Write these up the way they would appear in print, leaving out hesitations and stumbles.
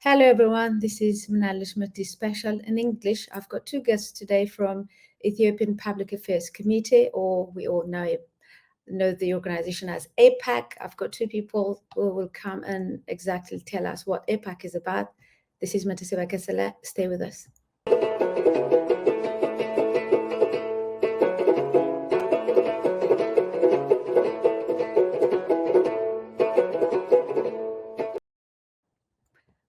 Hello everyone, this is Menalesh Meti Special in English. I've got two guests today from Ethiopian Public Affairs Committee, or we all know the organization as APAC. I've got two people who will come and exactly tell us what APAC is about. This is Metasebia Ketsela. Stay with us.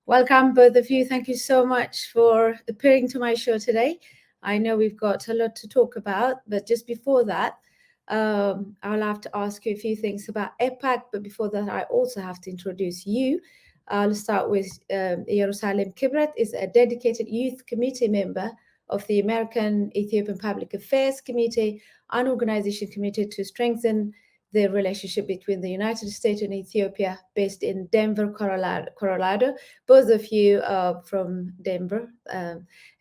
Welcome, both of you. Thank you so much for appearing to my show today. I know we've got a lot to talk about, but just before that, I'll have to ask you a few things about APAC. But before that, I also have to introduce you. I'll start with Jerusalem Kibret is a dedicated youth committee member of the American Ethiopian Public Affairs Committee, an organization committed to strengthen the relationship between the United States and Ethiopia, based in Denver, Colorado. Both of you are from Denver.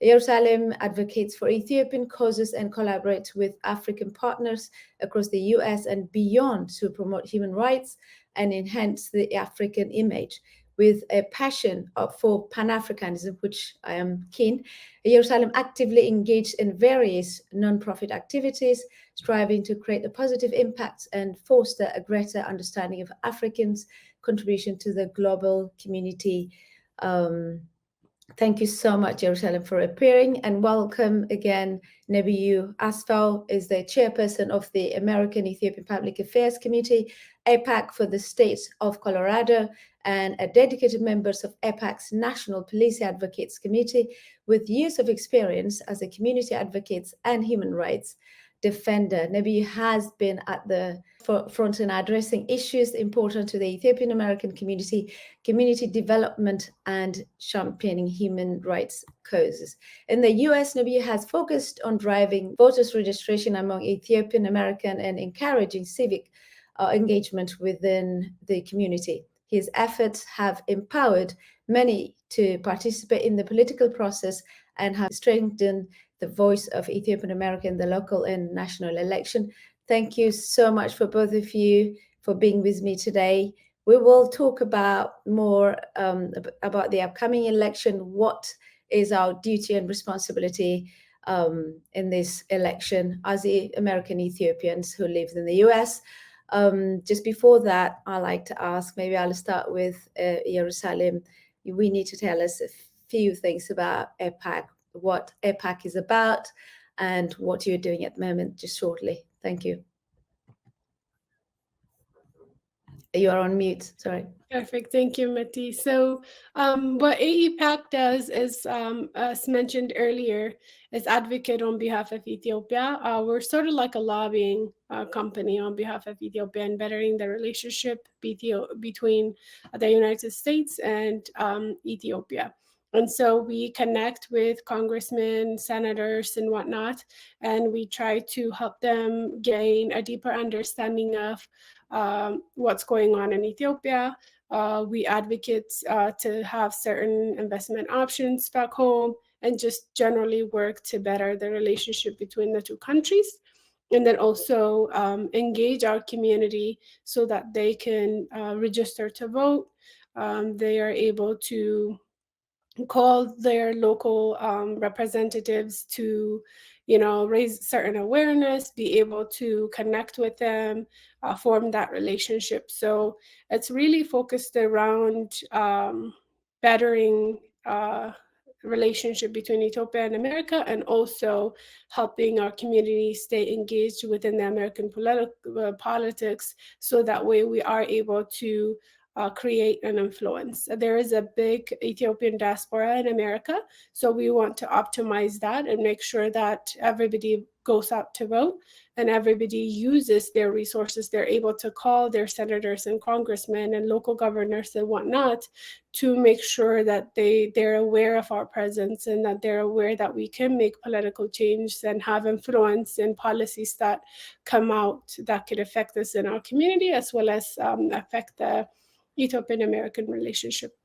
Jerusalem advocates for Ethiopian causes and collaborates with African partners across the US and beyond to promote human rights and enhance the African image. With a passion for Pan-Africanism, which I am keen, Jerusalem actively engaged in various non-profit activities, striving to create a positive impact and foster a greater understanding of Africans' contribution to the global community. Thank you so much, Jerusalem, for appearing, and welcome again. Nebiyu Asfaw is the chairperson of the American Ethiopian Public Affairs Committee, APAC, for the state of Colorado, and a dedicated member of APAC's National Police Advocates Committee, with years of experience as a community advocate and human rights defender. Nebiyu has been at the front in addressing issues important to the Ethiopian American community development, and championing human rights causes. In the US, Nebiyu has focused on driving voters registration among Ethiopian American and encouraging civic engagement within the community. His efforts have empowered many to participate in the political process and have strengthened the voice of Ethiopian American in the local and national election. Thank you so much for both of you for being with me today. We will talk about more about the upcoming election. What is our duty and responsibility in this election as the American Ethiopians who live in the US? Just before that, I'd like to ask, maybe I'll start with Jerusalem. We need to tell us a few things about APAC, what APAC is about, and what you're doing at the moment, just shortly. Thank you. You are on mute, sorry. Perfect, thank you, Meti. So what AEPAC does is, as mentioned earlier, is advocate on behalf of Ethiopia. We're sort of like a lobbying company on behalf of Ethiopia and bettering the relationship between the United States and Ethiopia. And so we connect with congressmen, senators, and whatnot, and we try to help them gain a deeper understanding of what's going on in Ethiopia. We advocate to have certain investment options back home and just generally work to better the relationship between the two countries. And then also engage our community so that they can register to vote. They are able to call their local representatives to, raise certain awareness, be able to connect with them, form that relationship. So it's really focused around bettering relationship between Ethiopia and America, and also helping our community stay engaged within the American politics, so that way we are able to create an influence. There is a big Ethiopian diaspora in America, so we want to optimize that and make sure that everybody goes out to vote and everybody uses their resources. They're able to call their senators and congressmen and local governors and whatnot to make sure that they're aware of our presence and that they're aware that we can make political change and have influence in policies that come out that could affect us in our community, as well as affect the Ethiopian-American relationship.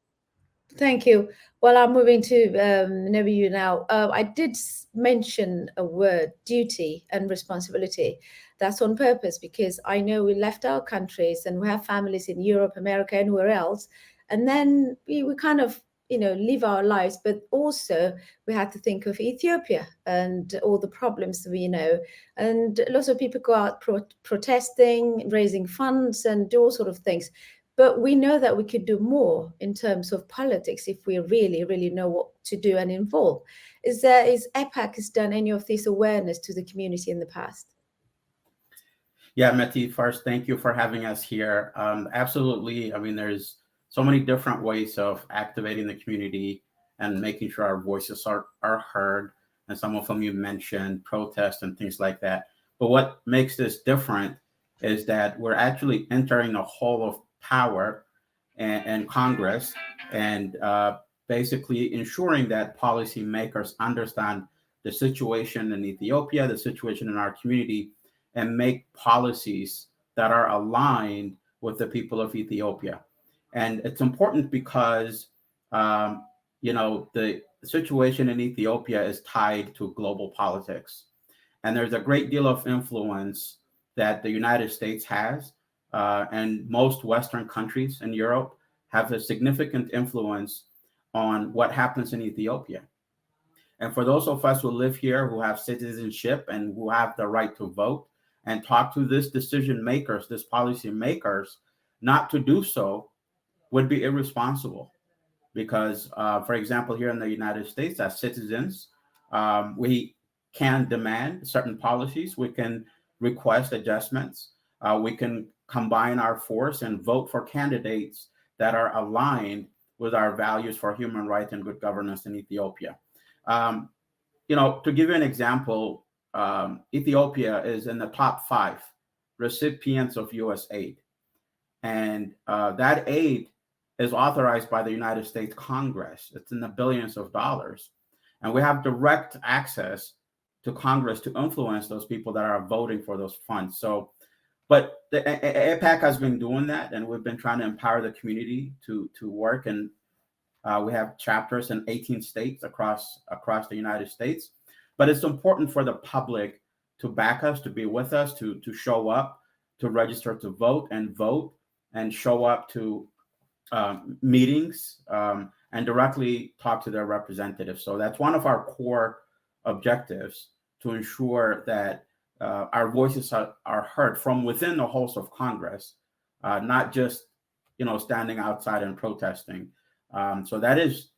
Thank you. Well, I'm moving to Nebiyu now. I did mention a word, duty and responsibility. That's on purpose, because I know we left our countries and we have families in Europe, America, anywhere else. And then we kind of, live our lives, but also we had to think of Ethiopia and all the problems we know. And lots of people go out protesting, raising funds, and do all sort of things. But we know that we could do more in terms of politics if we really, really know what to do and involve. Is APAC has done any of this awareness to the community in the past? Yeah, Meti, first, thank you for having us here. Absolutely. I mean, there's so many different ways of activating the community and making sure our voices are heard. And some of them you mentioned, protests and things like that. But what makes this different is that we're actually entering a hall of power and Congress, and basically ensuring that policymakers understand the situation in Ethiopia, the situation in our community, and make policies that are aligned with the people of Ethiopia. And it's important because, the situation in Ethiopia is tied to global politics. And there's a great deal of influence that the United States has, and most Western countries in Europe have a significant influence on what happens in Ethiopia. And for those of us who live here, who have citizenship and who have the right to vote and talk to this decision makers, this policy makers, not to do so would be irresponsible. Because, for example, here in the United States, as citizens, we can demand certain policies. We can request adjustments. We can combine our force and vote for candidates that are aligned with our values for human rights and good governance in Ethiopia. To give you an example, Ethiopia is in the top 5 recipients of U.S. aid. And that aid is authorized by the United States Congress. It's in the billions of dollars. And we have direct access to Congress to influence those people that are voting for those funds. But the APAC has been doing that, and we've been trying to empower the community to work. And we have chapters in 18 states across the United States. But it's important for the public to back us, to be with us, to show up, to register to vote, and show up to meetings, and directly talk to their representatives. So that's one of our core objectives, to ensure that our voices are heard from within the halls of Congress, not just standing outside and protesting. So that is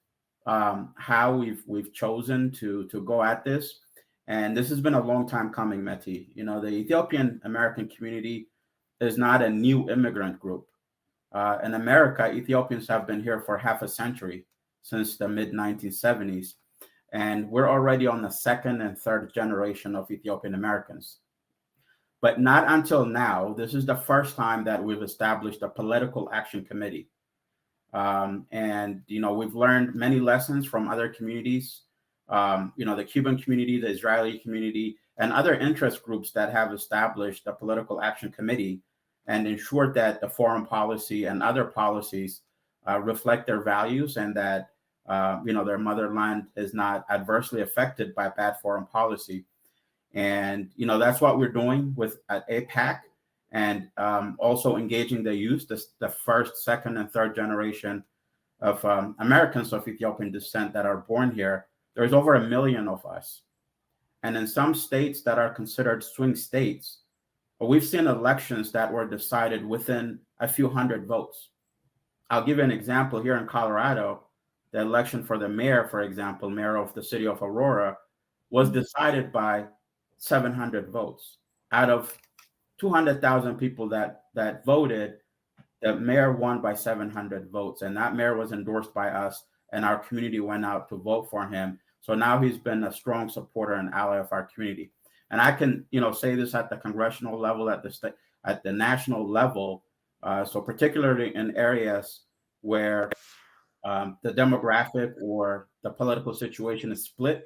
how we've chosen to go at this. And this has been a long time coming, Meti. The Ethiopian American community is not a new immigrant group. In America, Ethiopians have been here for half a century, since the mid 1970s. And we're already on the second and third generation of Ethiopian Americans. But not until now, this is the first time that we've established a political action committee. And we've learned many lessons from other communities, the Cuban community, the Israeli community, and other interest groups that have established a political action committee and ensured that the foreign policy and other policies reflect their values, and that their motherland is not adversely affected by bad foreign policy. And that's what we're doing at APAC. And also engaging the youth, the first, second, and third generation of Americans of Ethiopian descent that are born here. There's over 1 million of us. And in some states that are considered swing states, we've seen elections that were decided within a few hundred votes. I'll give you an example. Here in Colorado, the election for the mayor, for example, mayor of the city of Aurora, was decided by 700 votes. Out of 200,000 people that voted, the mayor won by 700 votes. And that mayor was endorsed by us, and our community went out to vote for him. So now he's been a strong supporter and ally of our community. And I can, say this at the congressional level, at the national level. So particularly in areas where the demographic or the political situation is split,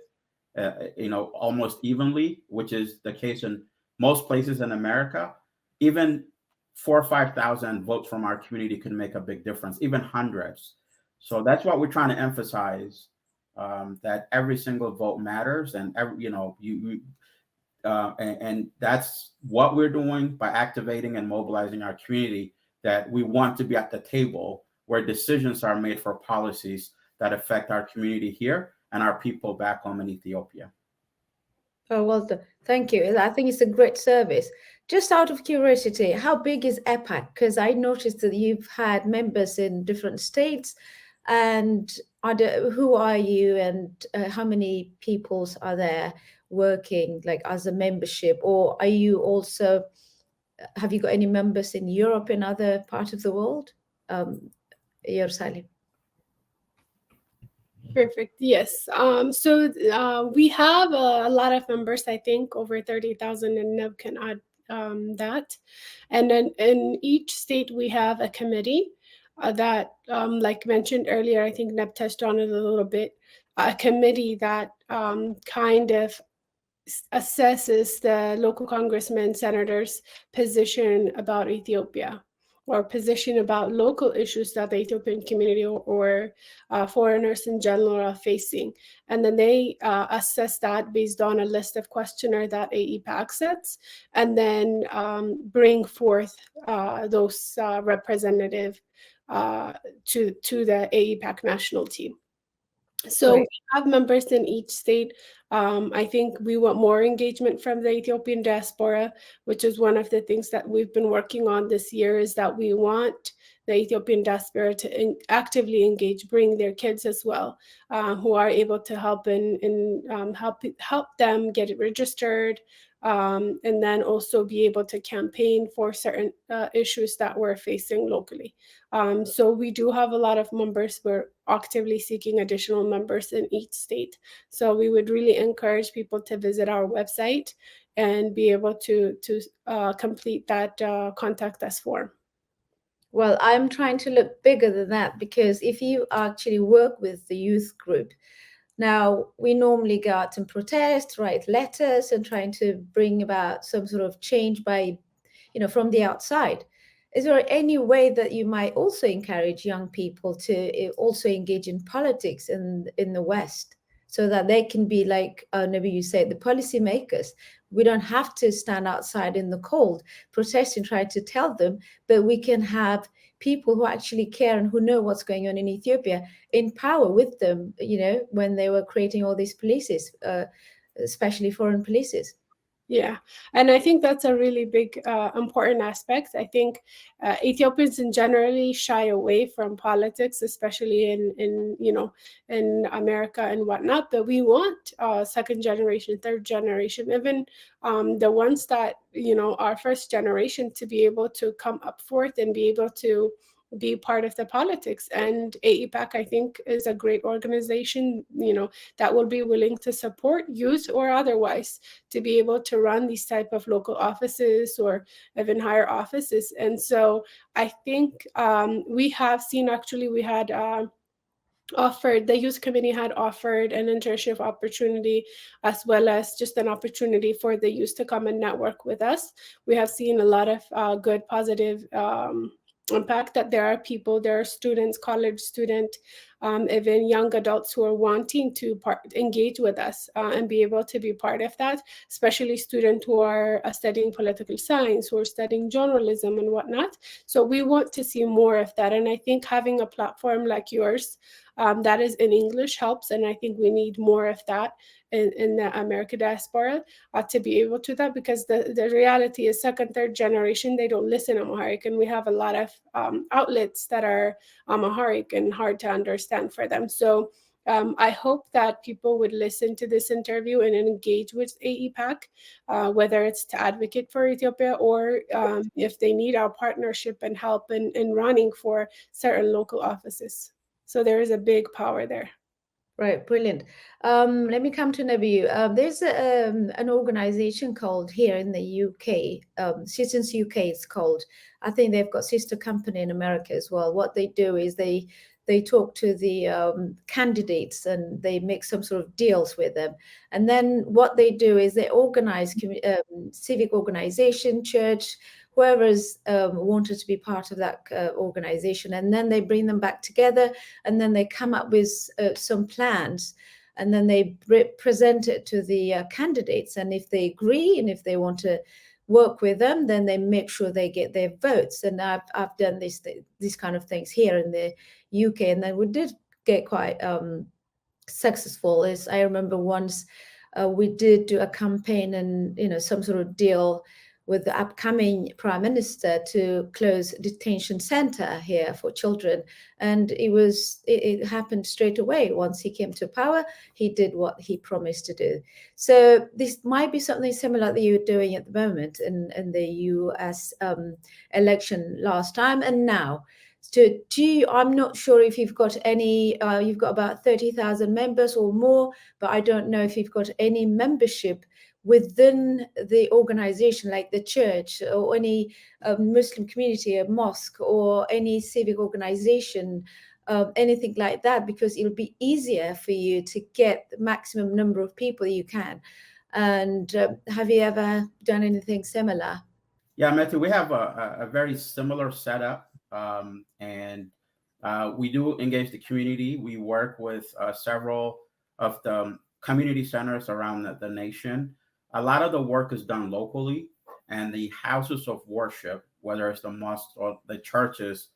almost evenly, which is the case in most places in America. Even 4,000 or 5,000 votes from our community can make a big difference, even hundreds. So that's what we're trying to emphasize, that every single vote matters, and and that's what we're doing by activating and mobilizing our community, that we want to be at the table where decisions are made for policies that affect our community here and our people back home in Ethiopia. Oh, well done. Thank you. I think it's a great service. Just out of curiosity, how big is APAC? Because I noticed that you've had members in different states. And who are you, and how many peoples are there working like as a membership? Or are you also, have you got any members in Europe and other part of the world? Yerusalem. Perfect. Yes. So we have a lot of members, I think over 30,000, and Neb can add that. And then in each state, we have a committee that, like mentioned earlier, I think Neb touched on it a little bit, a committee that kind of assesses the local congressmen, senators' position about Ethiopia, or position about local issues that the Ethiopian community or foreigners in general are facing. And then they assess that based on a list of questionnaire that AEPAC sets, and then bring forth those representative to the AEPAC national team. So Right. we have members in each state. I think we want more engagement from the Ethiopian diaspora, which is one of the things that we've been working on this year, is that we want the Ethiopian diaspora to actively engage, bring their kids as well, who are able to help help them get it registered, and then also be able to campaign for certain issues that we're facing locally. So we do have a lot of members. We're actively seeking additional members in each state. So we would really encourage people to visit our website and be able to complete that contact us form. Well, I'm trying to look bigger than that, because if you actually work with the youth group, now we normally go out and protest, write letters, and trying to bring about some sort of change by, from the outside. Is there any way that you might also encourage young people to also engage in politics in the West, so that they can be like, maybe you said, the policymakers? We don't have to stand outside in the cold, protesting, trying to tell them, but we can have people who actually care and who know what's going on in Ethiopia in power with them, when they were creating all these polices, especially foreign polices. Yeah, and I think that's a really big, important aspect. I think Ethiopians in generally shy away from politics, especially in America and whatnot. But we want second generation, third generation, even the ones that are first generation, to be able to come up forth and be able to be part of the politics. And AEPAC, I think, is a great organization, that will be willing to support youth or otherwise to be able to run these type of local offices or even higher offices. And so I think we have seen, actually, we had the youth committee had offered an internship opportunity, as well as just an opportunity for the youth to come and network with us. We have seen a lot of good, positive impact, that there are students, college students, even young adults who are wanting to engage with us and be able to be part of that, especially students who are studying political science, who are studying journalism and whatnot. So we want to see more of that. And I think having a platform like yours that is in English helps. And I think we need more of that in the American diaspora to be able to that, because the reality is second, third generation, they don't listen Amharic, and we have a lot of outlets that are Amharic and hard to understand for them. So I hope that people would listen to this interview and engage with AEPAC, whether it's to advocate for Ethiopia or if they need our partnership and help in running for certain local offices. So there is a big power there. Right, brilliant. Let me come to Nabiyu. There's an organization called here in the UK, Citizens UK it's called. I think they've got sister company in America as well. What they do is they talk to the candidates, and they make some sort of deals with them. And then what they do is they organize civic organization, church, whoever's wanted to be part of that organization, and then they bring them back together, and then they come up with some plans, and then they present it to the candidates, and if they agree and if they want to work with them, then they make sure they get their votes. And I've done these kind of things here in the UK, and then we did get quite successful. Is I remember once we did do a campaign and some sort of deal with the upcoming prime minister to close detention center here for children, and it happened straight away. Once he came to power, he did what he promised to do. So this might be something similar that you're doing at the moment in the US election last time and now. So I'm not sure if you've got any, you've got about 30,000 members or more, but I don't know if you've got any membership within the organization, like the church or any Muslim community, a mosque, or any civic organization, anything like that, because it'll be easier for you to get the maximum number of people you can. And have you ever done anything similar? Yeah, Meti, we have a very similar setup. And we do engage the community. We work with several of the community centers around the nation. A lot of the work is done locally, and the houses of worship, whether it's the mosques or the churches,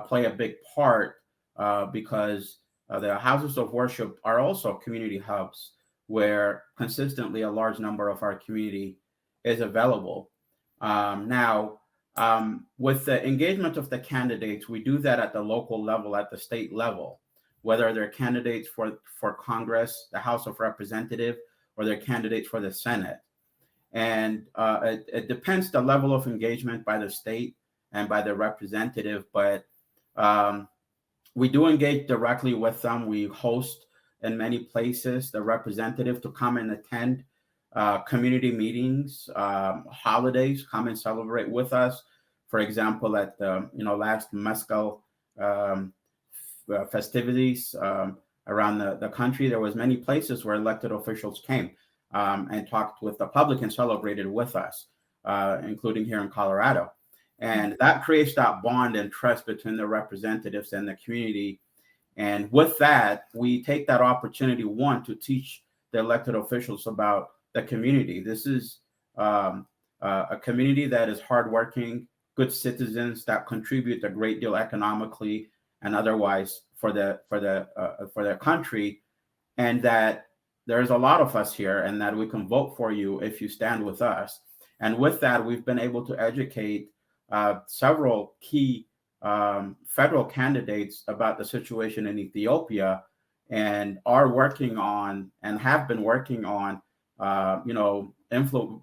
play a big part because the houses of worship are also community hubs where consistently a large number of our community is available. Now, with the engagement of the candidates, we do that at the local level, at the state level, whether they're candidates for Congress, the House of Representatives, or they're candidates for the Senate. And it depends the level of engagement by the state and by the representative, but we do engage directly with them. We host in many places the representative to come and attend community meetings, holidays, come and celebrate with us. For example, at the last Mezcal festivities around the country, there was many places where elected officials came and talked with the public and celebrated with us, including here in Colorado. And that creates that bond and trust between the representatives and the community. And with that, we take that opportunity, one, to teach the elected officials about the community. This is a community that is hardworking, good citizens that contribute a great deal economically and otherwise for their country, and that there's a lot of us here, and that we can vote for you if you stand with us. And with that, we've been able to educate several key federal candidates about the situation in Ethiopia, and are working on and have been working on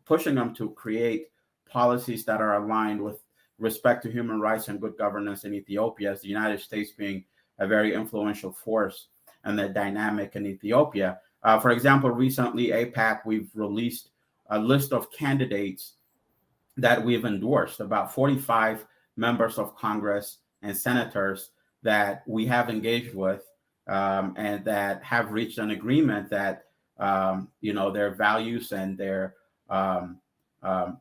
pushing them to create policies that are aligned with respect to human rights and good governance in Ethiopia, as the United States being a very influential force and the dynamic in Ethiopia. For example, recently, APAC, we've released a list of candidates that we've endorsed, about 45 members of Congress and senators that we have engaged with, and that have reached an agreement that their values and their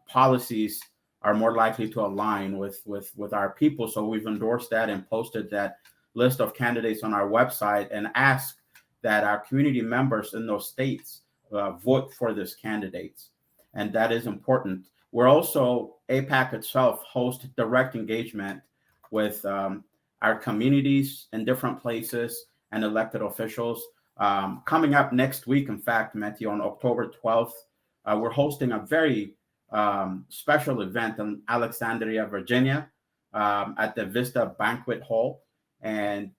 policies are more likely to align with our people. So we've endorsed that and posted that list of candidates on our website and asked that our community members in those states vote for these candidates. And that is important. We're also, APAC itself hosts direct engagement with our communities in different places and elected officials. Coming up next week, in fact, Meti, on October 12th, we're hosting a very special event in Alexandria, Virginia, at the Vista Banquet Hall. And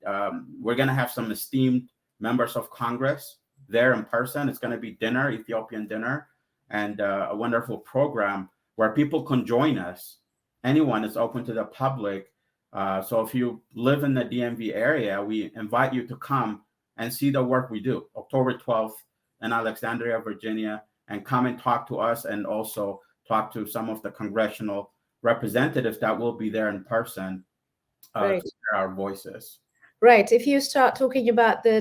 we're going to have some esteemed members of Congress there in person. It's going to be dinner, Ethiopian dinner, and a wonderful program where people can join us. Anyone is open to the public. So if you live in the DMV area, we invite you to come and see the work we do, October 12th in Alexandria, Virginia, and come and talk to us, and also talk to some of the congressional representatives that will be there in person to hear our voices. Right. If you start talking about the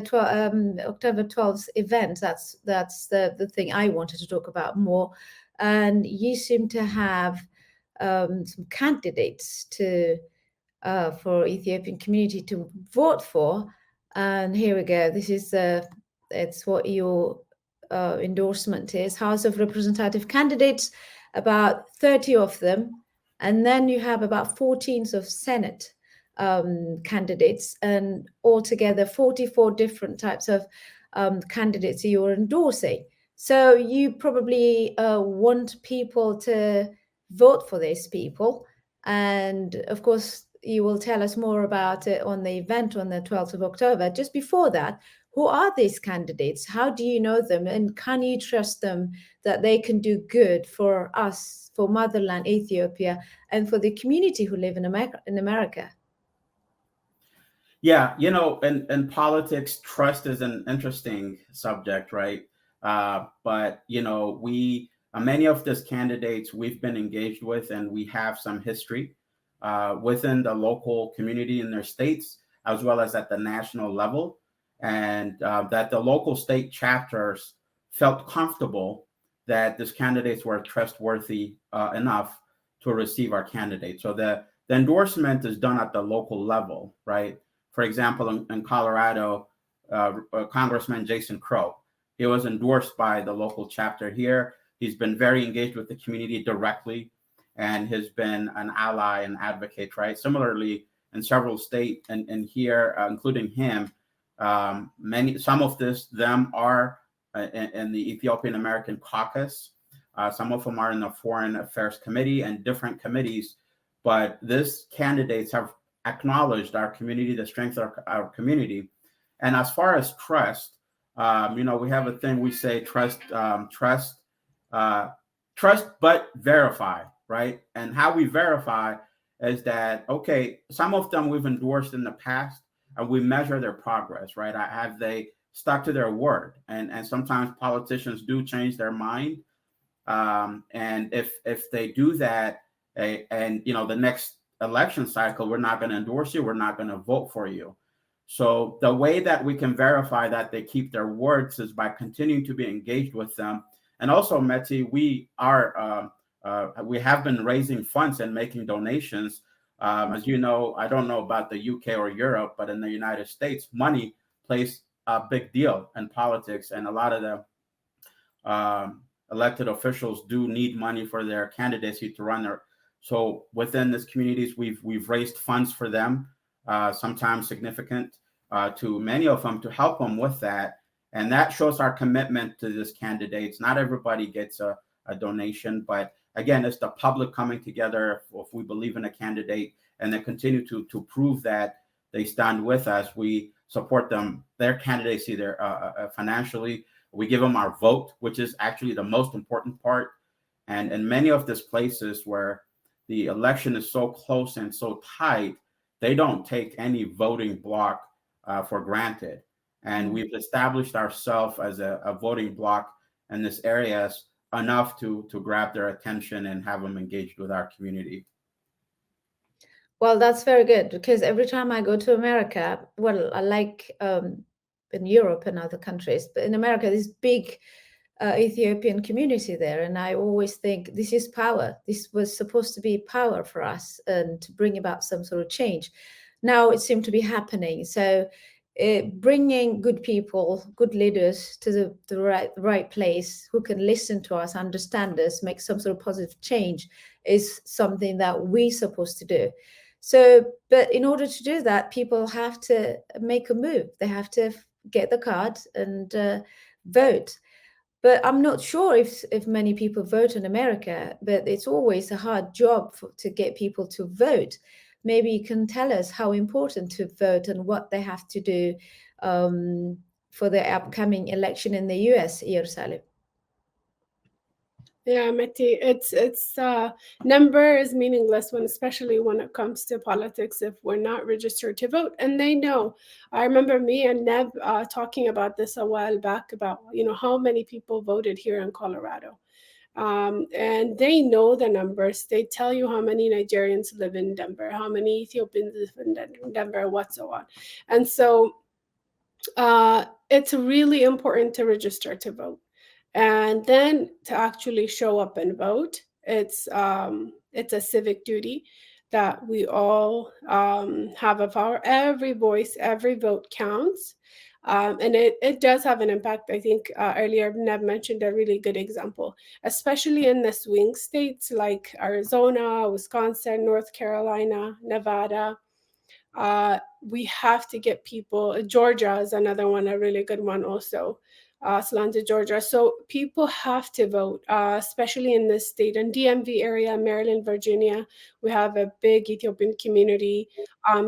October 12th event, that's the thing I wanted to talk about more. And you seem to have some candidates for Ethiopian community to vote for. And here we go. This is it's what your endorsement is. House of Representative candidates, about 30 of them, and then you have about 14 of Senate candidates, and altogether 44 different types of candidates you're endorsing. So you probably want people to vote for these people. And of course, you will tell us more about it on the event on the 12th of October. Just before that, who are these candidates? How do you know them? And can you trust them that they can do good for us, for motherland Ethiopia, and for the community who live in America? Yeah, in politics, trust is an interesting subject, right? But we many of these candidates we've been engaged with, and we have some history within the local community in their states, as well as at the national level, and that the local state chapters felt comfortable that these candidates were trustworthy enough to receive our candidate. So the endorsement is done at the local level, right? For example, in Colorado, Congressman Jason Crow, he was endorsed by the local chapter here. He's been very engaged with the community directly and has been an ally and advocate, right? Similarly, in several states and here, including him, some of them are in the Ethiopian American Caucus. Some of them are in the Foreign Affairs Committee and different committees. But these candidates have acknowledged our community, the strength of our community. And as far as trust, we have a thing we say: trust, but verify, right? And how we verify is that, okay, some of them we've endorsed in the past, and we measure their progress, right? Have they stuck to their word? And sometimes politicians do change their mind, and if they do that, and the next election cycle, we're not going to endorse you, we're not going to vote for you. So the way that we can verify that they keep their words is by continuing to be engaged with them. And also, Meti, we have been raising funds and making donations. As you know, I don't know about the UK or Europe, but in the United States, money plays a big deal in politics, and a lot of the elected officials do need money for their candidacy to run their. So within these communities, we've raised funds for them, sometimes significant to many of them, to help them with that. And that shows our commitment to these candidates. Not everybody gets a donation, but again, it's the public coming together. If we believe in a candidate and they continue to prove that they stand with us, we support them, their candidacy, financially. We give them our vote, which is actually the most important part. And in many of these places where the election is so close and so tight, they don't take any voting block for granted. And we've established ourselves as a voting block in this areas enough to grab their attention and have them engaged with our community. Well, that's very good, because every time I go to America, well, I like in Europe and other countries, but in America, this big Ethiopian community there. And I always think this is power. This was supposed to be power for us and to bring about some sort of change. Now it seems to be happening. So bringing good people, good leaders to the right place, who can listen to us, understand us, make some sort of positive change, is something that we're supposed to do. So, but in order to do that, people have to make a move. They have to get the card and vote. But I'm not sure if many people vote in America, but it's always a hard job to get people to vote. Maybe you can tell us how important to vote and what they have to do for the upcoming election in the US, Jerusalem. Yeah, Meti, it's number is meaningless especially when it comes to politics, if we're not registered to vote. And they know. I remember me and Neb talking about this a while back about how many people voted here in Colorado, and they know the numbers. They tell you how many Nigerians live in Denver, how many Ethiopians live in Denver, what so on. And so it's really important to register to vote. And then to actually show up and vote, it's a civic duty that we all have of our. Every voice, every vote counts, and it does have an impact. I think earlier Neb mentioned a really good example, especially in the swing states like Arizona, Wisconsin, North Carolina, Nevada. We have to get people. Georgia is another one, a really good one also. Atlanta, Georgia. So people have to vote, especially in this state and DMV area, Maryland, Virginia. We have a big Ethiopian community.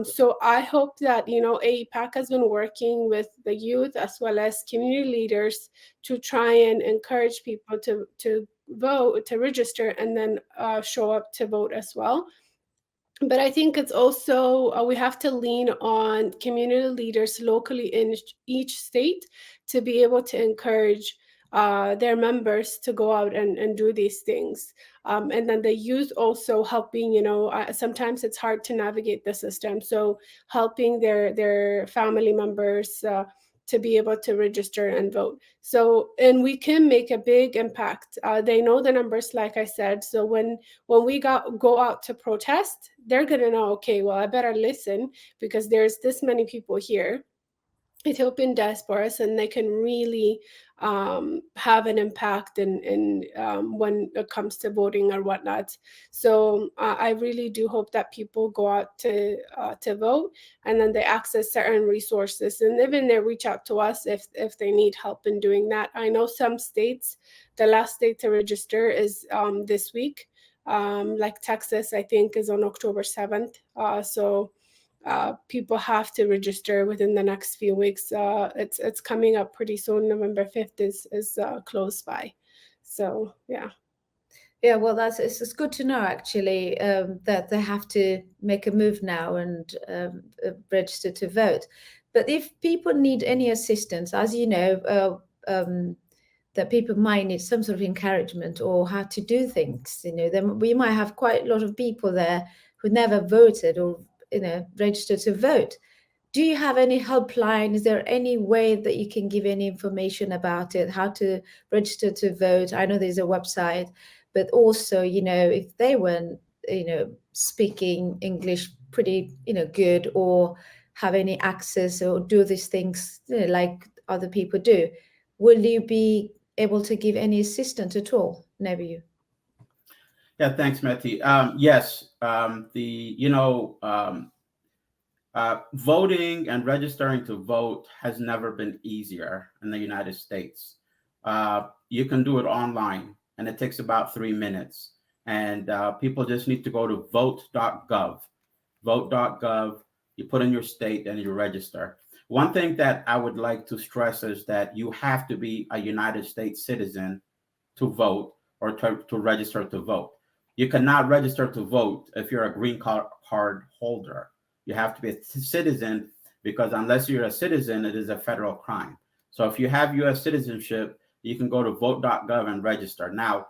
So I hope that, AEPAC has been working with the youth as well as community leaders to try and encourage people to vote, to register, and then show up to vote as well. But I think it's also, we have to lean on community leaders locally in each state to be able to encourage their members to go out and do these things. And then the youth also helping, sometimes it's hard to navigate the system. So helping their family members to be able to register and vote. So, and we can make a big impact. They know the numbers, like I said. So when we go out to protest, they're gonna know, okay, well, I better listen because there's this many people here, Ethiopian diasporas, and they can really have an impact in when it comes to voting or whatnot. So I really do hope that people go out to vote, and then they access certain resources, and even they reach out to us if they need help in doing that. I know some states, the last state to register is this week. Like Texas, I think, is on October 7th. So people have to register within the next few weeks. It's coming up pretty soon. November 5th is close by. So yeah. Yeah, well, it's good to know actually that they have to make a move now and register to vote. But if people need any assistance, as you know, that people might need some sort of encouragement or how to do things, then we might have quite a lot of people there who never voted or registered to vote. Do you have any helpline? Is there any way that you can give any information about it, how to register to vote? I know there's a website, but also, if they weren't, speaking English pretty, good, or have any access or do these things like other people do, will you be able to give any assistance at all? Never you. Yeah, thanks, Meti. Yes, voting and registering to vote has never been easier in the United States. You can do it online, and it takes about 3 minutes. And people just need to go to vote.gov. Vote.gov, you put in your state and you register. One thing that I would like to stress is that you have to be a United States citizen to vote or to register to vote. You cannot register to vote if you're a green card holder. You have to be a citizen, because unless you're a citizen, it is a federal crime. So if you have U.S. citizenship, you can go to vote.gov and register. Now,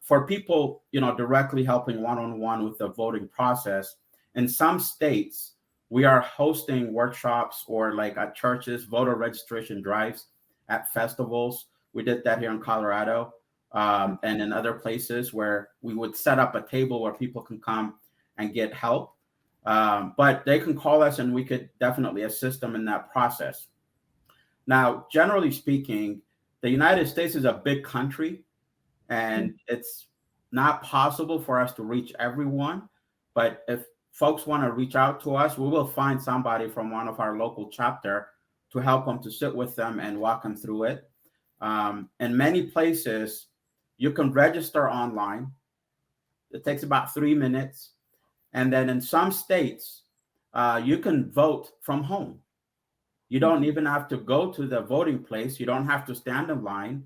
for people, directly helping one-on-one with the voting process, in some states, we are hosting workshops or like at churches, voter registration drives at festivals. We did that here in Colorado and in other places where we would set up a table where people can come and get help. But they can call us and we could definitely assist them in that process. Now, generally speaking, the United States is a big country and it's not possible for us to reach everyone. But if folks want to reach out to us, we will find somebody from one of our local chapter to help them, to sit with them and walk them through it. In many places, you can register online. It takes about 3 minutes. And then in some states, you can vote from home. You don't even have to go to the voting place. You don't have to stand in line.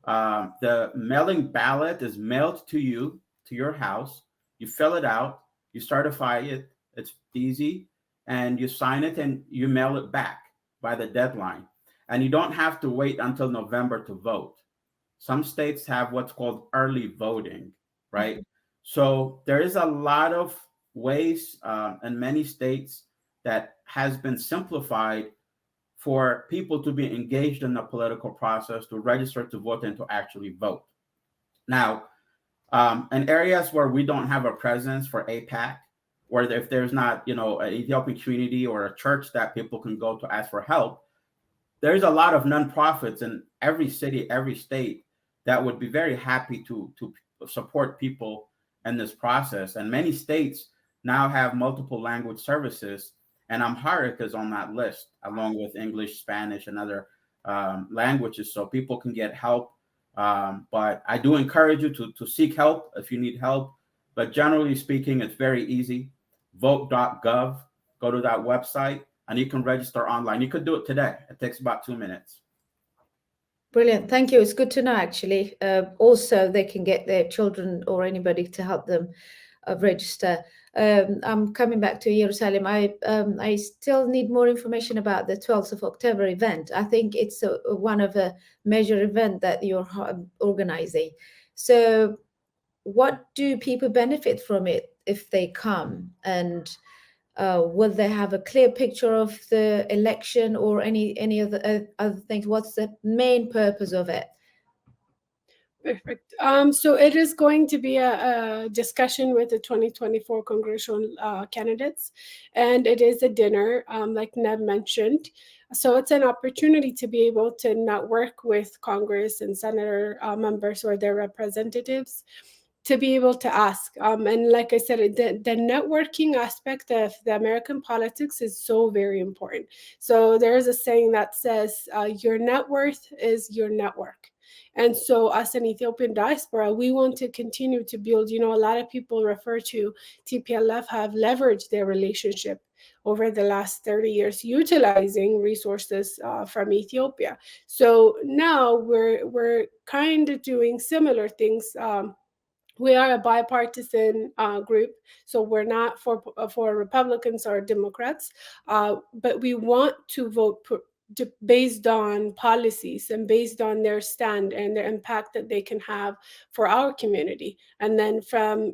The mailing ballot is mailed to you, to your house. You fill it out, you certify it. It's easy. And you sign it and you mail it back by the deadline. And you don't have to wait until November to vote. Some states have what's called early voting, right? So there is a lot of ways in many states that has been simplified for people to be engaged in the political process, to register to vote, and to actually vote. Now, in areas where we don't have a presence for APAC, or if there's not, an Ethiopian community or a church that people can go to ask for help, there's a lot of nonprofits in every city, every state that would be very happy to support people in this process. And many states now have multiple language services And Amharic is on that list, along with English, Spanish, and other languages, so people can get help. But I do encourage you to seek help if you need help. But generally speaking, it's very easy. Vote.gov, go to that website, and you can register online. You could do it today. It takes about 2 minutes. Brilliant. Thank you. It's good to know, actually. Also, they can get their children or anybody to help them register. I'm coming back to Jerusalem. I still need more information about the 12th of October event. I think it's one of a major event that you're organizing. So what do people benefit from it if they come? And will they have a clear picture of the election or any other things? What's the main purpose of it? Perfect. So it is going to be a discussion with the 2024 congressional candidates, and it is a dinner, like Neb mentioned. So it's an opportunity to be able to network with Congress and Senator members or their representatives, to be able to ask. And like I said, the networking aspect of the American politics is so very important. So there's a saying that says, your net worth is your network. And so as an Ethiopian diaspora, we want to continue to build, a lot of people refer to TPLF have leveraged their relationship over the last 30 years, utilizing resources from Ethiopia. So now we're kind of doing similar things. We are a bipartisan group, so we're not for Republicans or Democrats, but we want to vote based on policies and based on their stand and the impact that they can have for our community, and then from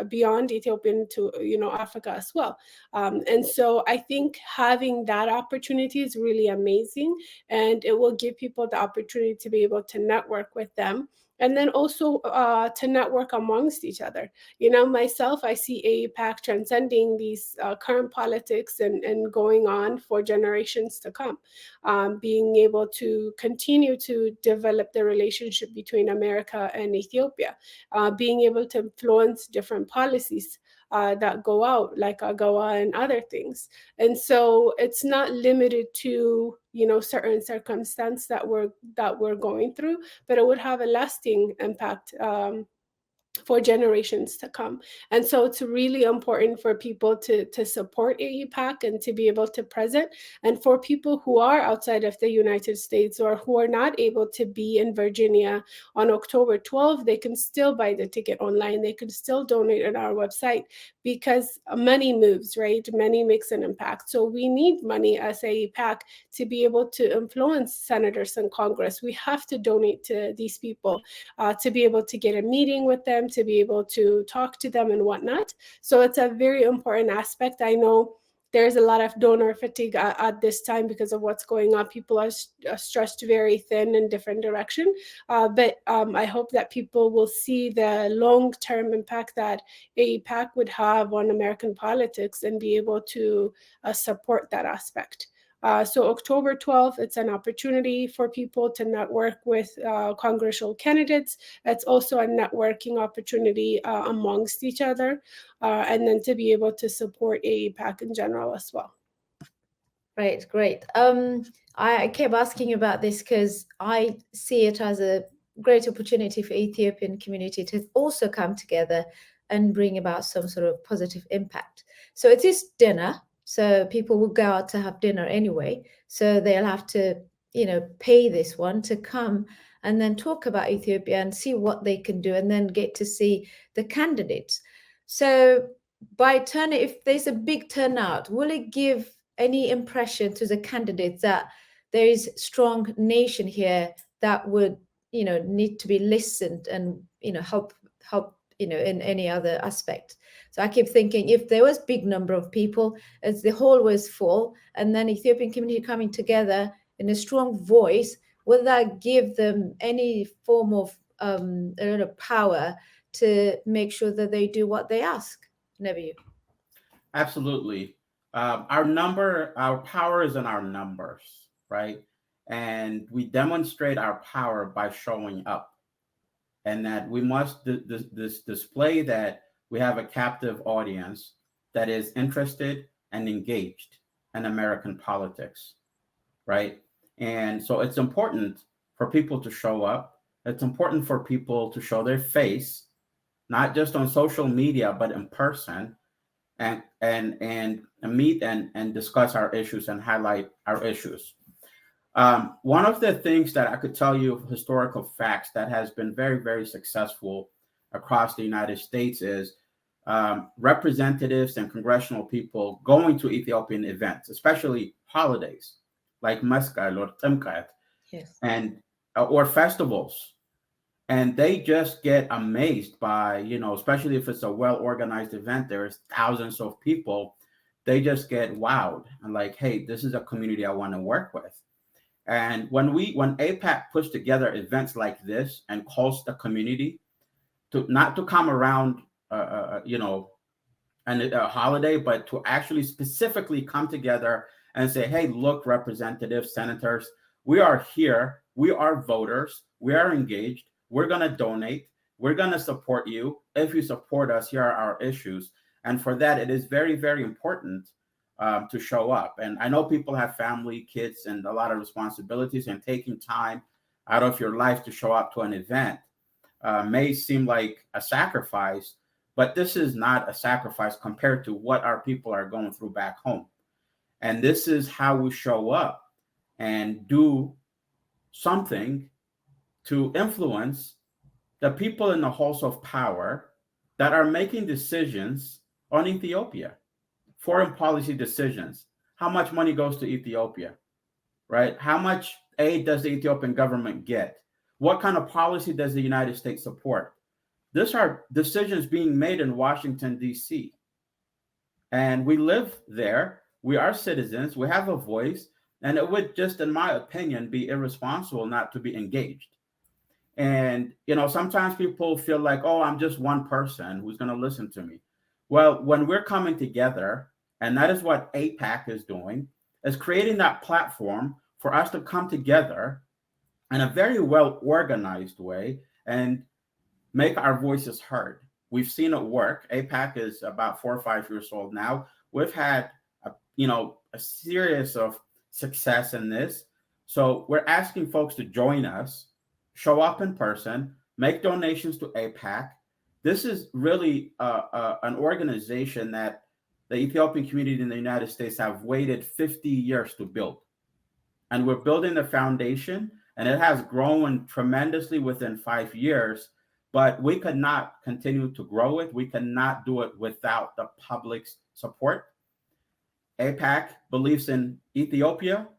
beyond Ethiopian to Africa as well. And so I think having that opportunity is really amazing, and it will give people the opportunity to be able to network with them. And then also to network amongst each other. Myself, I see AEPAC transcending these current politics and going on for generations to come. Being able to continue to develop the relationship between America and Ethiopia, being able to influence different policies that go out, like AGOA and other things. And so it's not limited to certain circumstance that we're going through, but it would have a lasting impact for generations to come. And so it's really important for people to support AEPAC and to be able to present. And for people who are outside of the United States or who are not able to be in Virginia on October 12th, they can still buy the ticket online. They can still donate on our website, because money moves, right? Money makes an impact. So we need money as AEPAC to be able to influence senators in Congress. We have to donate to these people to be able to get a meeting with them, to be able to talk to them and whatnot. So it's a very important aspect. I know there's a lot of donor fatigue at this time because of what's going on. People are stretched very thin in different direction. But I hope that people will see the long-term impact that AEPAC would have on American politics and be able to support that aspect. So October 12th, it's an opportunity for people to network with congressional candidates. It's also a networking opportunity amongst each other, and then to be able to support AEPAC in general as well. Great. I kept asking you about this because I see it as a great opportunity for Ethiopian community to also come together and bring about some sort of positive impact. So it is dinner. So people will go out to have dinner anyway. So they'll have to, pay this one to come and then talk about Ethiopia and see what they can do and then get to see the candidates. So if there's a big turnout, will it give any impression to the candidates that there is strong nation here that would, need to be listened and, help, in any other aspect? So I keep thinking, if there was big number of people, as the hall was full, and then Ethiopian community coming together in a strong voice, will that give them any form of power to make sure that they do what they ask? Nebiu. Absolutely. Our power is in our numbers, right? And we demonstrate our power by showing up, and that we must display that we have a captive audience that is interested and engaged. and American politics, right? And so it's important for people to show up. It's important for people to show their face, not just on social media, but in person, and meet and discuss our issues and highlight our issues. One of the things that I could tell you, historical facts that has been very, very successful across the United States is representatives and congressional people going to Ethiopian events, especially holidays like Maskal or Timkat, Yes. and or festivals, and they just get amazed by, especially if it's a well organized event, there's thousands of people. They just get wowed and like, hey, this is a community I want to work with. And when APAC puts together events like this and calls the community to not to come around, and a holiday, but to actually specifically come together and say, hey, look, representatives, senators, we are here. We are voters. We are engaged. We're going to donate. We're going to support you. If you support us, here are our issues. And for that, it is very, very important to show up. And I know people have family, kids, and a lot of responsibilities, and taking time out of your life to show up to an event may seem like a sacrifice, but this is not a sacrifice compared to what our people are going through back home. And this is how we show up and do something to influence the people in the halls of power that are making decisions on Ethiopia, foreign policy decisions. How much money goes to Ethiopia, right? How much aid does the Ethiopian government get? What kind of policy does the United States support? These are decisions being made in Washington, D.C. And we live there. We are citizens. We have a voice. And it would just, in my opinion, be irresponsible not to be engaged. And, sometimes people feel like, oh, I'm just one person who's going to listen to me. Well, when we're coming together, and that is what APAC is doing, is creating that platform for us to come together in a very well organized way and make our voices heard. We've seen it work. APAC is about 4 or 5 years old now. We've had a series of success in this. So we're asking folks to join us, show up in person, make donations to APAC. This is really an organization that the Ethiopian community in the United States have waited 50 years to build. And we're building the foundation, and it has grown tremendously within 5 years. But we could not continue to grow it. We cannot do it without the public's support. APAC believes in Ethiopia,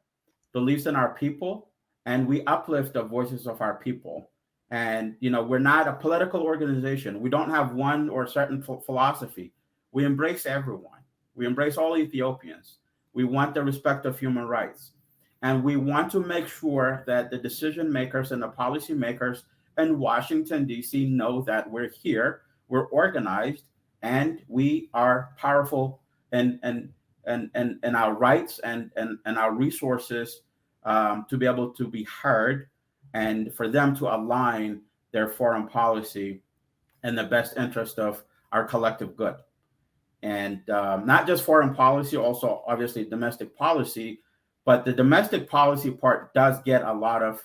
believes in our people, and we uplift the voices of our people. And, we're not a political organization. We don't have one or certain philosophy. We embrace everyone. We embrace all Ethiopians. We want the respect of human rights. And we want to make sure that the decision makers and the policy makers in Washington, D.C. know that we're here, we're organized, and we are powerful in our rights and our resources to be able to be heard, and for them to align their foreign policy in the best interest of our collective good. And not just foreign policy, also obviously domestic policy, but the domestic policy part does get a lot of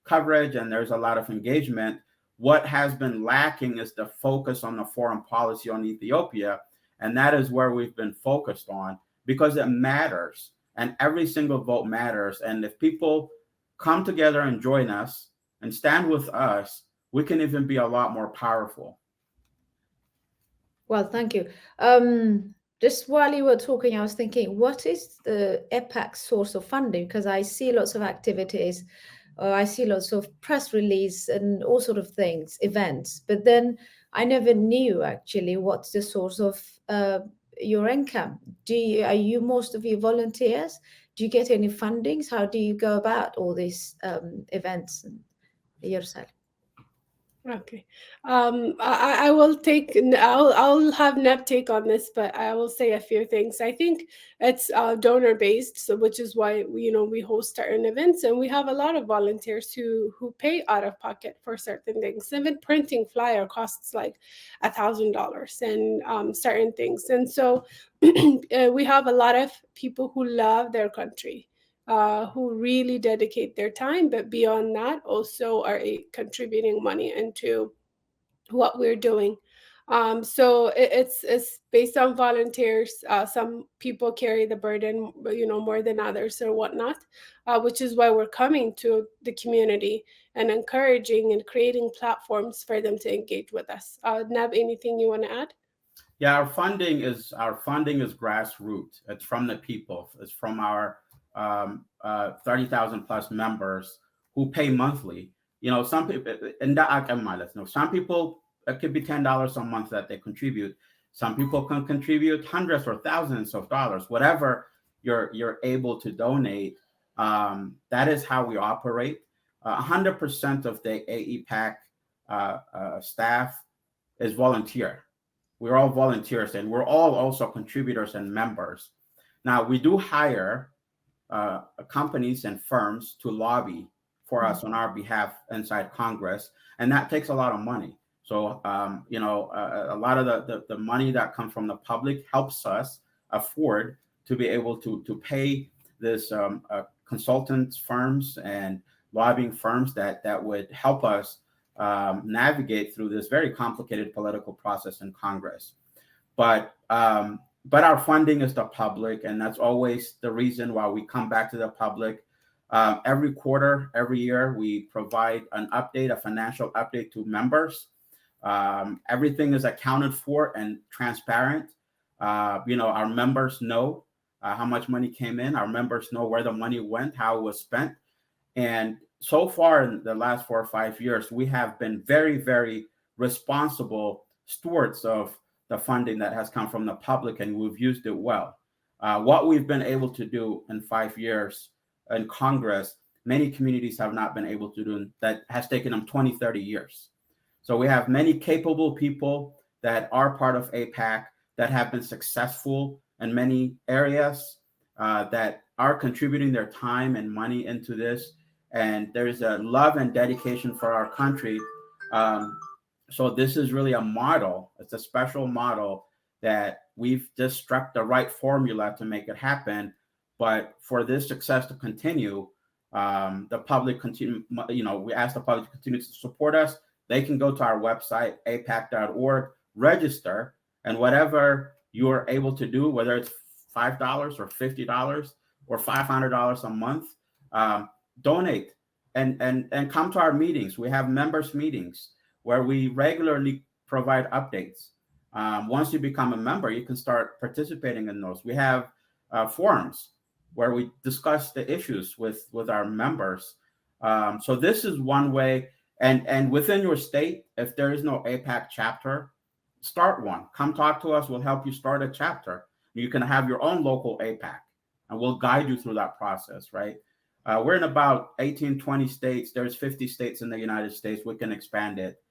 coverage and there's a lot of engagement. What has been lacking is the focus on the foreign policy on Ethiopia. And that is where we've been focused on, because it matters and every single vote matters. And if people come together and join us and stand with us, we can even be a lot more powerful. Well, thank you. Just while you were talking, I was thinking, what is the APAC source of funding? Because I see lots of activities. I see lots of press release and all sort of things, events, but then I never knew actually what's the source of your income. Are you most of you volunteers? Do you get any fundings? How do you go about all these events yourself? Okay. I will take, I'll have Neb take on this, but I will say a few things. I think it's donor based, so which is why we host certain events, and we have a lot of volunteers who pay out of pocket for certain things. Even printing flyer costs like $1,000 and certain things, and so we have a lot of people who love their country, who really dedicate their time, but beyond that, also are contributing money into what we're doing. So it's based on volunteers. Some people carry the burden, more than others or whatnot, which is why we're coming to the community and encouraging and creating platforms for them to engage with us. Nab, anything you want to add? Yeah, our funding is grassroots. It's from the people. It's from our 30,000 plus members who pay monthly. Some people, and some people, it could be $10 a month that they contribute. Some people can contribute hundreds or thousands of dollars, whatever you're able to donate. That is how we operate. 100% of the AEPAC staff is volunteer. We're all volunteers, and we're all also contributors and members. Now, we do hire companies and firms to lobby for us on our behalf inside Congress, and that takes a lot of money. So, a lot of the money that comes from the public helps us afford to be able to pay this consultants firms and lobbying firms that would help us navigate through this very complicated political process in Congress. But our funding is the public, and that's always the reason why we come back to the public. Every quarter, every year, we provide an update, a financial update to members. Everything is accounted for and transparent. Our members know how much money came in. Our members know where the money went, how it was spent. And so far in the last 4 or 5 years, we have been very, very responsible stewards of the funding that has come from the public, and we've used it well. What we've been able to do in 5 years in Congress, many communities have not been able to do. That has taken them 20, 30 years. So we have many capable people that are part of APAC that have been successful in many areas, that are contributing their time and money into this. And there's a love and dedication for our country. So this is really a model. It's a special model that we've just struck the right formula to make it happen. But for this success to continue, the public continue. We ask the public to continue to support us. They can go to our website, apac.org, register, and whatever you're able to do, whether it's $5 or $50 or $500 a month, donate and come to our meetings. We have members meetings where we regularly provide updates. Once you become a member, you can start participating in those. We have forums where we discuss the issues with our members. So this is one way. And within your state, if there is no APAC chapter, start one. Come talk to us. We'll help you start a chapter. You can have your own local APAC, and we'll guide you through that process, right? We're in about 18, 20 states. There's 50 states in the United States. We can expand it.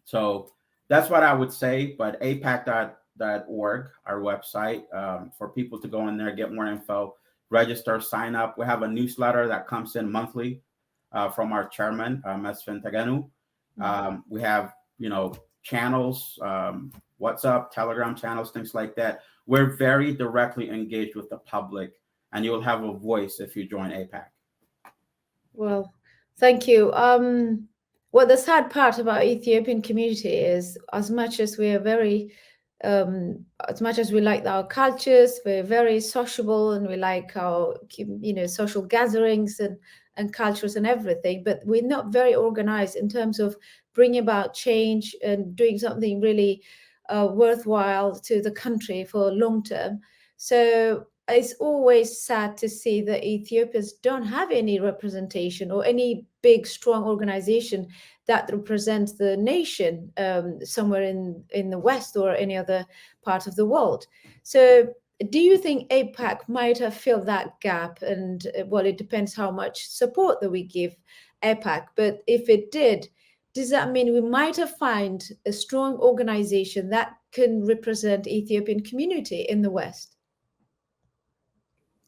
So that's what I would say. But apac.org, our website, for people to go in there, get more info, register, sign up. We have a newsletter that comes in monthly from our chairman, Mesfin Taganu. We have, channels, WhatsApp, Telegram channels, things like that. We're very directly engaged with the public, and you'll have a voice if you join APAC. Well, thank you. Well, the sad part about Ethiopian community is, as much as we are as much as we like our cultures, we're very sociable, and we like our, social gatherings and cultures and everything, but we're not very organized in terms of bringing about change and doing something really worthwhile to the country for long term. So it's always sad to see that Ethiopians don't have any representation or any big, strong organization that represents the nation somewhere in the West or any other part of the world. So do you think APAC might have filled that gap? And well, it depends how much support that we give APAC. But if it did, does that mean we might have find a strong organization that can represent Ethiopian community in the West?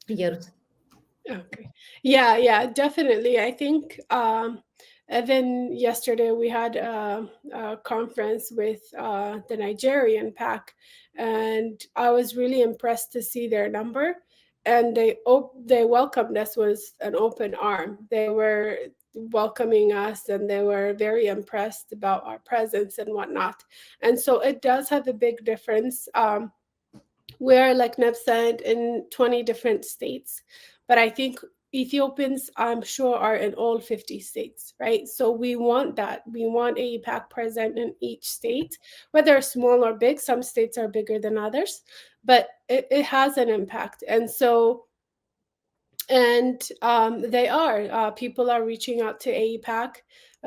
Yes. Okay. Yeah, definitely. I think and then yesterday we had a conference with the Nigerian pack, and I was really impressed to see their number. And they welcomed us with an open arm. They were welcoming us, and they were very impressed about our presence and whatnot. And so it does have a big difference. We're, like Neb said, in 20 different states, but I think Ethiopians, I'm sure, are in all 50 states, right? So we want that. We want AEPAC present in each state, whether small or big. Some states are bigger than others, but it has an impact. And so, and they are. People are reaching out to AEPAC.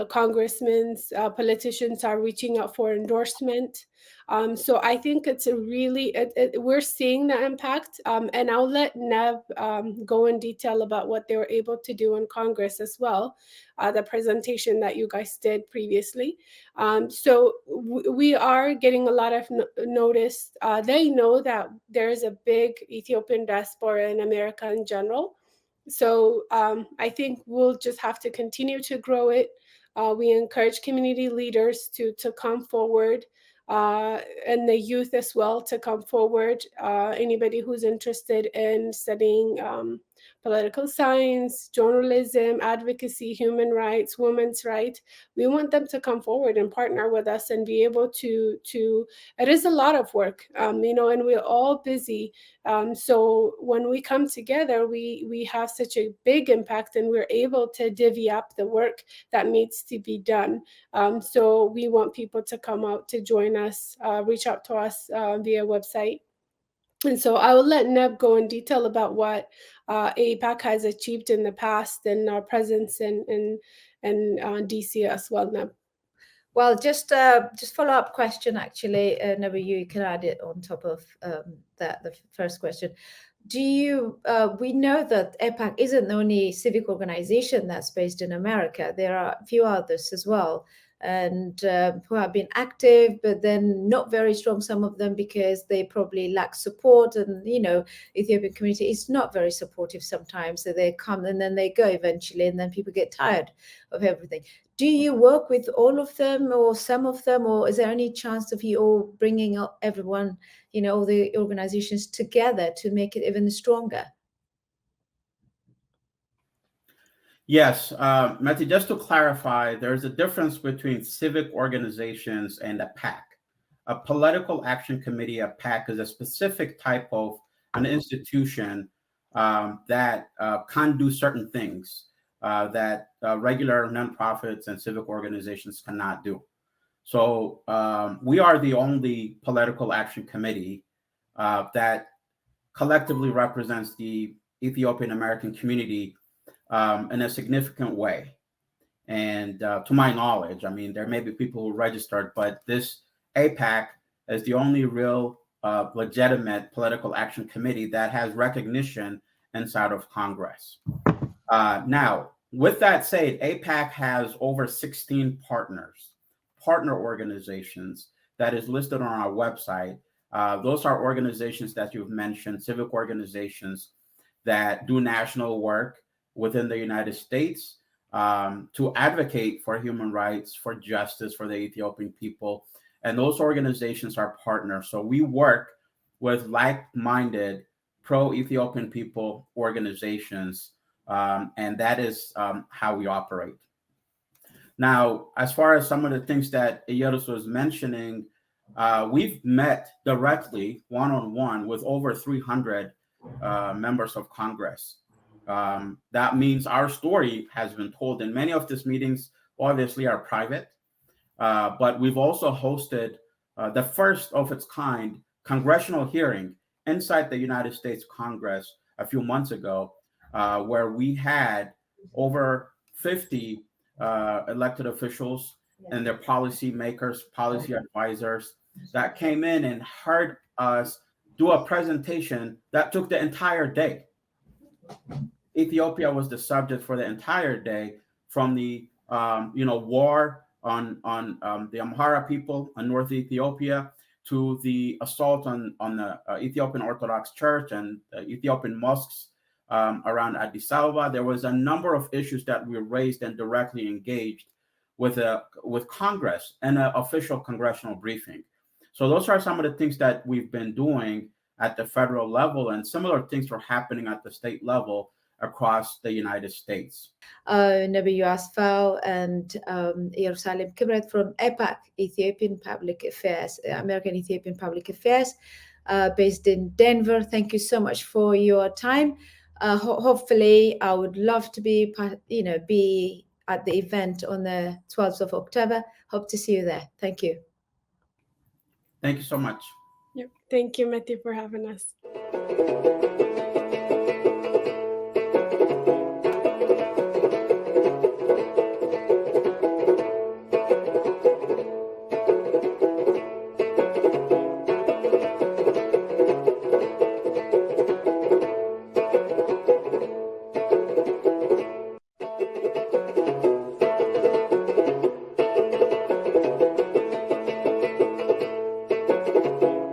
Congressmen, politicians are reaching out for endorsement. So I think it's a really, we're seeing the impact. And I'll let Nev go in detail about what they were able to do in Congress as well, the presentation that you guys did previously. So we are getting a lot of notice. They know that there's a big Ethiopian diaspora in America in general. So I think we'll just have to continue to grow it. We encourage community leaders to come forward, and the youth as well to come forward. Anybody who's interested in studying political science, journalism, advocacy, human rights, women's rights, we want them to come forward and partner with us and be able to. It is a lot of work, and we're all busy. So when we come together, we have such a big impact, and we're able to divvy up the work that needs to be done. So we want people to come out to join us, reach out to us via website. And so I will let Neb go in detail about what APAC has achieved in the past and our presence in DC as well, Neb. Well, just follow-up question, actually, Nebu, you can add it on top of the first question. We know that APAC isn't the only civic organization that's based in America. There are a few others as well, and who have been active, but then not very strong, some of them, because they probably lack support. And, Ethiopian community is not very supportive sometimes. So they come and then they go eventually, and then people get tired of everything. Do you work with all of them or some of them, or is there any chance of you all bringing up everyone, all the organizations together to make it even stronger? Yes, Meti, just to clarify, there's a difference between civic organizations and a PAC. A political action committee, a PAC, is a specific type of an institution that can do certain things that regular nonprofits and civic organizations cannot do. So we are the only political action committee that collectively represents the Ethiopian American community in a significant way. And to my knowledge, I mean, there may be people who registered, but this APAC is the only real legitimate political action committee that has recognition inside of Congress. Now, with that said, APAC has over 16 partner organizations that is listed on our website. Those are organizations that you've mentioned, civic organizations that do national work within the United States to advocate for human rights, for justice, for the Ethiopian people. And those organizations are partners. So we work with like-minded pro-Ethiopian people organizations, and that is how we operate. Now, as far as some of the things that Ignas was mentioning, we've met directly, one-on-one, with over 300 members of Congress. That means our story has been told, and many of these meetings obviously are private, but we've also hosted the first of its kind congressional hearing inside the United States Congress a few months ago, where we had over 50 elected officials and their policy makers, policy advisors that came in and heard us do a presentation that took the entire day. Ethiopia was the subject for the entire day, from the war on the Amhara people in North Ethiopia, to the assault on the Ethiopian Orthodox Church and Ethiopian mosques around Addis Ababa. There was a number of issues that we raised and directly engaged with Congress and an official congressional briefing. So those are some of the things that we've been doing at the federal level, and similar things are happening at the state level across the United States. Nabiyu Asfaw and Jerusalem Kibret from APAC, Ethiopian Public Affairs, American Ethiopian Public Affairs, based in Denver. Thank you so much for your time. Hopefully, I would love to be at the event on the 12th of October. Hope to see you there. Thank you. Thank you so much. Yep. Thank you, Meti, for having us.